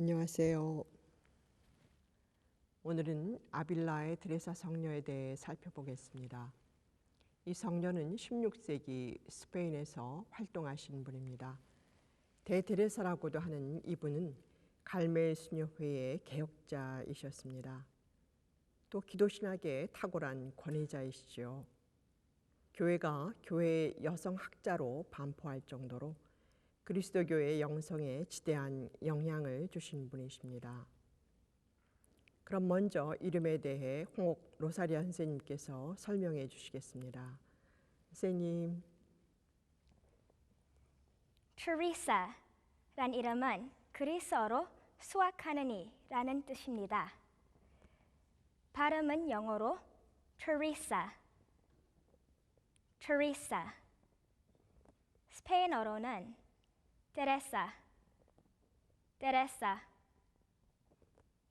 안녕하세요. 오늘은 아빌라의 드레사 성녀에 대해 살펴보겠습니다. 이 성녀는 16세기 스페인에서 활동하신 분입니다. 대드레사라고도 하는 이분은 갈멜 수녀회의 개혁자이셨습니다. 또 기도신학에 탁월한 권위자이시죠. 교회가 교회의 여성 학자로 반포할 정도로 그리스도교의 영성에 지대한 영향을 주신 분이십니다. 그럼 먼저 이름에 대해 홍옥 로사리아 선생님께서 설명해 주시겠습니다. 선생님. 테레사란 이름은 그리스어로 수확하는 이라는 뜻입니다. 발음은 영어로 테레사, 스페인어로는 테레사,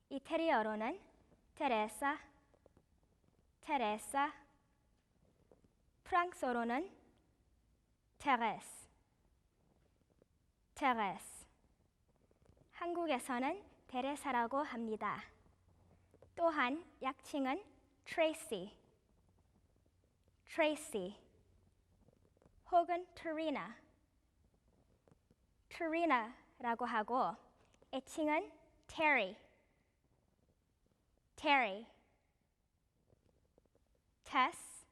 이태리어로는 테레사, 프랑스어로는 테레스, 한국에서는 테레사라고 합니다. 또한 약칭은 트레이시, 혹은 트리나라고 하고 애칭은 테리, 테스,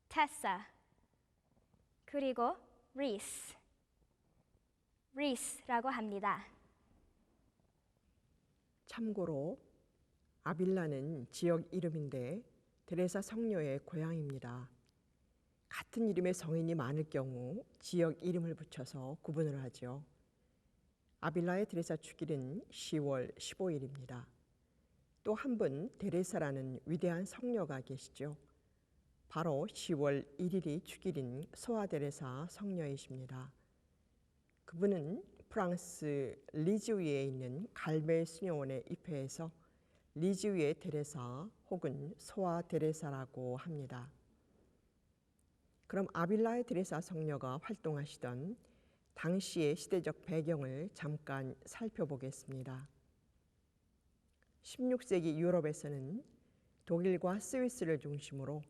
테사, 그리고 리스라고 합니다. 참고로 아빌라는 지역 이름인데 드레사 성녀의 고향입니다. 같은 이름의 성인이 많을 경우 지역 이름을 붙여서 구분을 하죠. 아빌라의 드레사 축일은 10월 15일입니다. 또 한 분 데레사라는 위대한 성녀가 계시죠. 바로 10월 1일이 축일인 소아데레사 성녀이십니다. 그분은 프랑스 리즈위에 있는 갈멜 수녀원에 입회해서 리즈위의 데레사 혹은 소아데레사라고 합니다. 그럼 아빌라의 드레사 성녀가 활동하시던 당시의 시대적 배경을 잠깐 살펴보겠습니다. 16세기 유럽에서는 독일과 스위스를 중심으로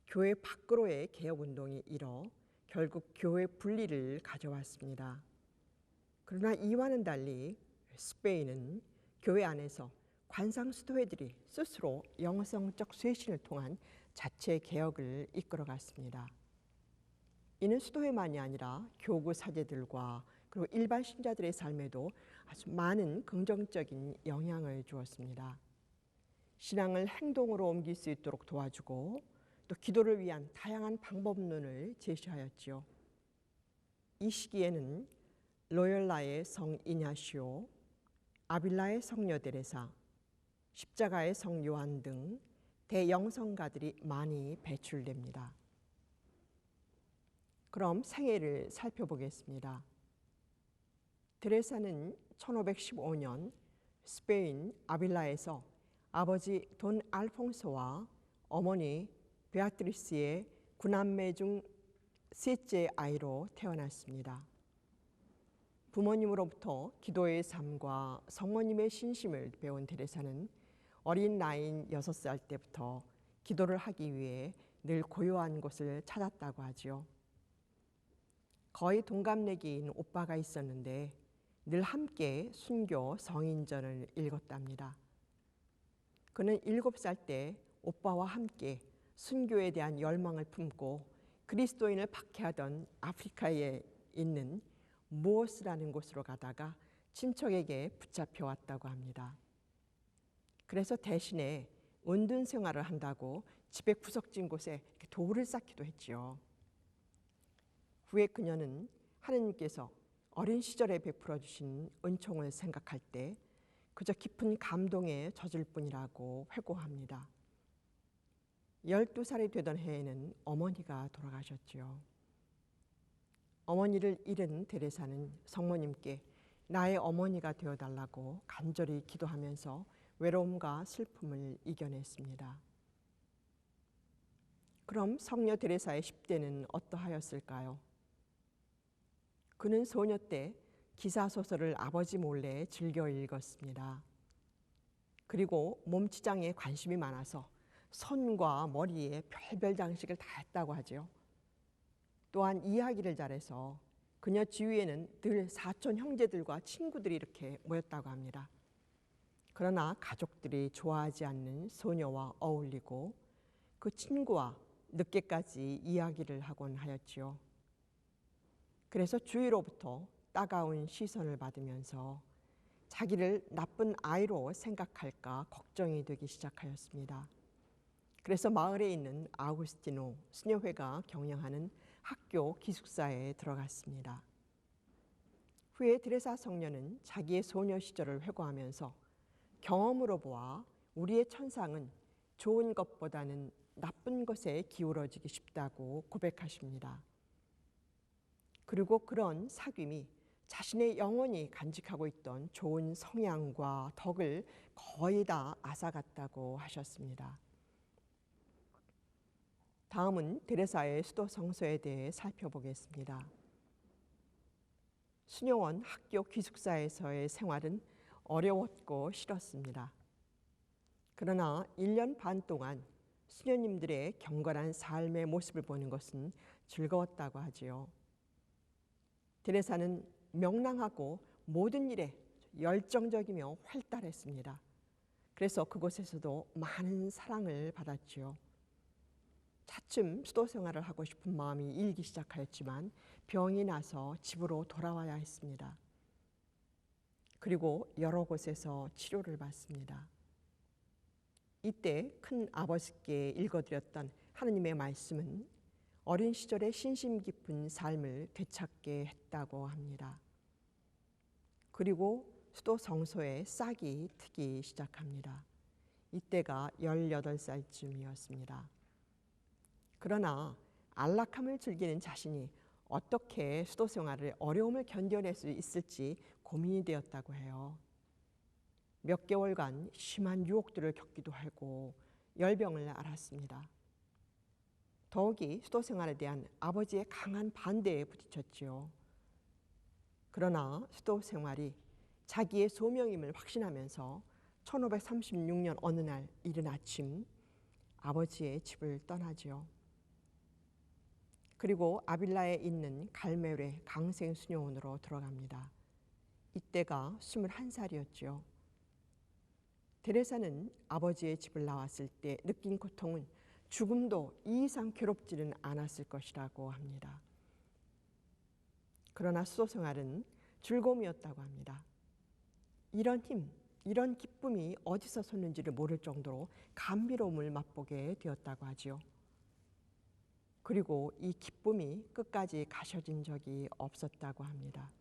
교회 밖으로의 개혁운동이 일어 결국 교회 분리를 가져왔습니다. 그러나 이와는 달리 스페인은 교회 안에서 관상수도회들이 스스로 영성적 쇄신을 통한 자체 개혁을 이끌어갔습니다. 이는 수도회만이 아니라 교구 사제들과 그리고 일반 신자들의 삶에도 아주 많은 긍정적인 영향을 주었습니다. 신앙을 행동으로 옮길 수 있도록 도와주고 또 기도를 위한 다양한 방법론을 제시하였지요. 이 시기에는 로열라의 성 이냐시오, 아빌라의 성녀 데레사, 십자가의 성 요한 등 대영성가들이 많이 배출됩니다. 그럼 생애를 살펴보겠습니다. 데레사는 1515년 스페인 아빌라에서 아버지 돈 알퐁소와 어머니 베아트리스의 9남매 중 셋째 아이로 태어났습니다. 부모님으로부터 기도의 삶과 성모님의 신심을 배운 데레사는 어린 나이인 6살 때부터 기도를 하기 위해 늘 고요한 곳을 찾았다고 하지요. 거의 동갑내기인 오빠가 있었는데 늘 함께 순교 성인전을 읽었답니다. 그는 7살 때 오빠와 함께 순교에 대한 열망을 품고 그리스도인을 박해하던 아프리카에 있는 무오스라는 곳으로 가다가 친척에게 붙잡혀 왔다고 합니다. 그래서 대신에 은둔 생활을 한다고 집의 구석진 곳에 돌을 쌓기도 했지요. 후에 그녀는 하느님께서 어린 시절에 베풀어 주신 은총을 생각할 때 그저 깊은 감동에 젖을 뿐이라고 회고합니다. 12살이 되던 해에는 어머니가 돌아가셨지요. 어머니를 잃은 데레사는 성모님께 나의 어머니가 되어달라고 간절히 기도하면서 외로움과 슬픔을 이겨냈습니다. 그럼 성녀 데레사의 10대는 어떠하였을까요? 그는 소녀 때 기사소설을 아버지 몰래 즐겨 읽었습니다. 그리고 몸치장에 관심이 많아서 손과 머리에 별별 장식을 다 했다고 하지요. 또한 이야기를 잘해서 그녀 주위에는 늘 사촌 형제들과 친구들이 이렇게 모였다고 합니다. 그러나 가족들이 좋아하지 않는 소녀와 어울리고 그 친구와 늦게까지 이야기를 하곤 하였지요. 그래서 주위로부터 따가운 시선을 받으면서 자기를 나쁜 아이로 생각할까 걱정이 되기 시작하였습니다. 그래서 마을에 있는 아우구스티노 수녀회가 경영하는 학교 기숙사에 들어갔습니다. 후에 드레사 성녀는 자기의 소녀 시절을 회고하면서 경험으로 보아 우리의 천상은 좋은 것보다는 나쁜 것에 기울어지기 쉽다고 고백하십니다. 그리고 그런 사귐이 자신의 영혼이 간직하고 있던 좋은 성향과 덕을 거의 다 앗아갔다고 하셨습니다. 다음은 데레사의 수도 성소에 대해 살펴보겠습니다. 수녀원 학교 기숙사에서의 생활은 어려웠고 싫었습니다. 그러나 1년 반 동안 수녀님들의 경건한 삶의 모습을 보는 것은 즐거웠다고 하지요. 데레사는 명랑하고 모든 일에 열정적이며 활달했습니다. 그래서 그곳에서도 많은 사랑을 받았지요. 차츰 수도 생활을 하고 싶은 마음이 일기 시작하였지만 병이 나서 집으로 돌아와야 했습니다. 그리고 여러 곳에서 치료를 받습니다. 이때 큰 아버지께 읽어드렸던 하느님의 말씀은 어린 시절의 신심 깊은 삶을 되찾게 했다고 합니다. 그리고 수도 성소에 싹이 트기 시작합니다. 이때가 18살쯤이었습니다. 그러나 안락함을 즐기는 자신이 어떻게 수도 생활의 어려움을 견뎌낼 수 있을지 고민이 되었다고 해요. 몇 개월간 심한 유혹들을 겪기도 하고 열병을 앓았습니다. 더욱이 수도 생활에 대한 아버지의 강한 반대에 부딪혔지요. 그러나 수도 생활이 자기의 소명임을 확신하면서 1536년 어느 날 이른 아침 아버지의 집을 떠나지요. 그리고 아빌라에 있는 갈멜의 강생 수녀원으로 들어갑니다. 이때가 21살이었지요. 데레사는 아버지의 집을 나왔을 때 느낀 고통은 죽음도 이 이상 괴롭지는 않았을 것이라고 합니다. 그러나 수도 생활은 즐거움이었다고 합니다. 이런 힘, 이런 기쁨이 어디서 솟는지를 모를 정도로 감미로움을 맛보게 되었다고 하지요. 그리고 이 기쁨이 끝까지 가셔진 적이 없었다고 합니다.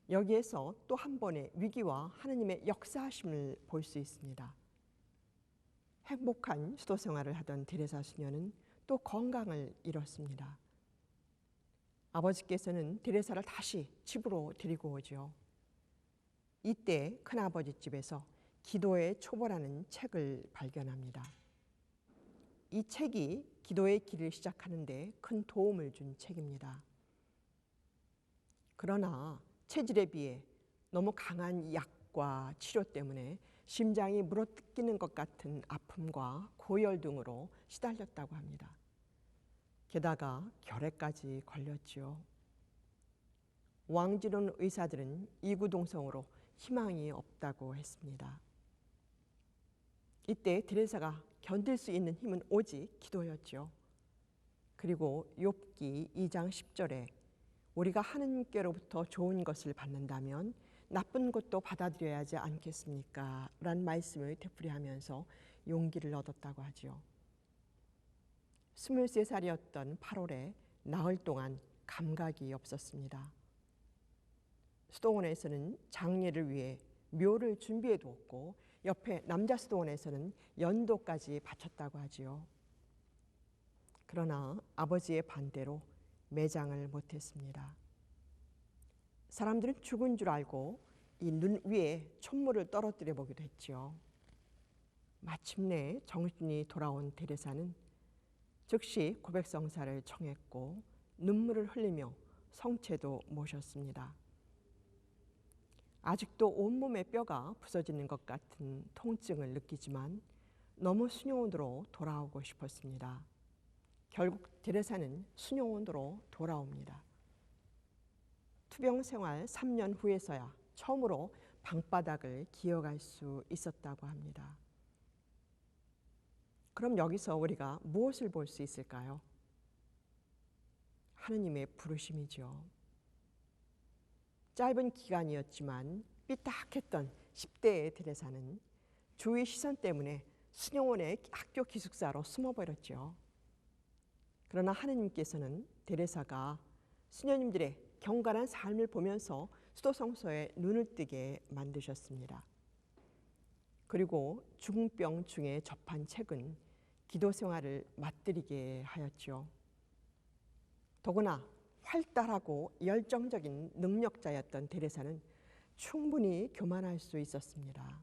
여기에서 또 한 번의 위기와 하느님의 역사하심을 볼 수 있습니다. 행복한 수도 생활을 하던 데레사 수녀는 또 건강을 잃었습니다. 아버지께서는 데레사를 다시 집으로 데리고 오죠. 이때 큰아버지 집에서 기도의 초보라는 책을 발견합니다. 이 책이 기도의 길을 시작하는데 큰 도움을 준 책입니다. 그러나 체질에 비해 너무 강한 약과 치료 때문에 심장이 물어뜯기는 것 같은 아픔과 고열 등으로 시달렸다고 합니다. 게다가 결핵까지 걸렸지요. 왕지론 의사들은 이구동성으로 희망이 없다고 했습니다. 이때 데레사가 견딜 수 있는 힘은 오직 기도였죠. 그리고 욥기 2장 10절에 우리가 하느님께로부터 좋은 것을 받는다면 나쁜 것도 받아들여야 하지 않겠습니까? 라는 말씀을 되풀이하면서 용기를 얻었다고 하지요. 23살이었던 8월에 나흘 동안 감각이 없었습니다. 수도원에서는 장례를 위해 묘를 준비해 두었고 옆에 남자 수도원에서는 연도까지 바쳤다고 하지요. 그러나 아버지의 반대로 매장을 못했습니다. 사람들은 죽은 줄 알고 이 눈 위에 촛물을 떨어뜨려 보기도 했지요. 마침내 정신이 돌아온 테레사는 즉시 고백성사를 청했고 눈물을 흘리며 성체도 모셨습니다. 아직도 온몸의 뼈가 부서지는 것 같은 통증을 느끼지만 너무 수녀원으로 돌아오고 싶었습니다. 결국 테레사는 수녀원으로 돌아옵니다. 투병 생활 3년 후에서야 처음으로 방바닥을 기어갈 수 있었다고 합니다. 그럼 여기서 우리가 무엇을 볼 수 있을까요? 하느님의 부르심이죠. 짧은 기간이었지만 삐딱했던 10대의 테레사는 주위 시선 때문에 수녀원의 학교 기숙사로 숨어버렸죠. 그러나 하느님께서는 테레사가 수녀님들의 경건한 삶을 보면서 수도성서에 눈을 뜨게 만드셨습니다. 그리고 중병 중에 접한 책은 기도 생활을 맛들이게 하였죠. 더구나 활달하고 열정적인 능력자였던 테레사는 충분히 교만할 수 있었습니다.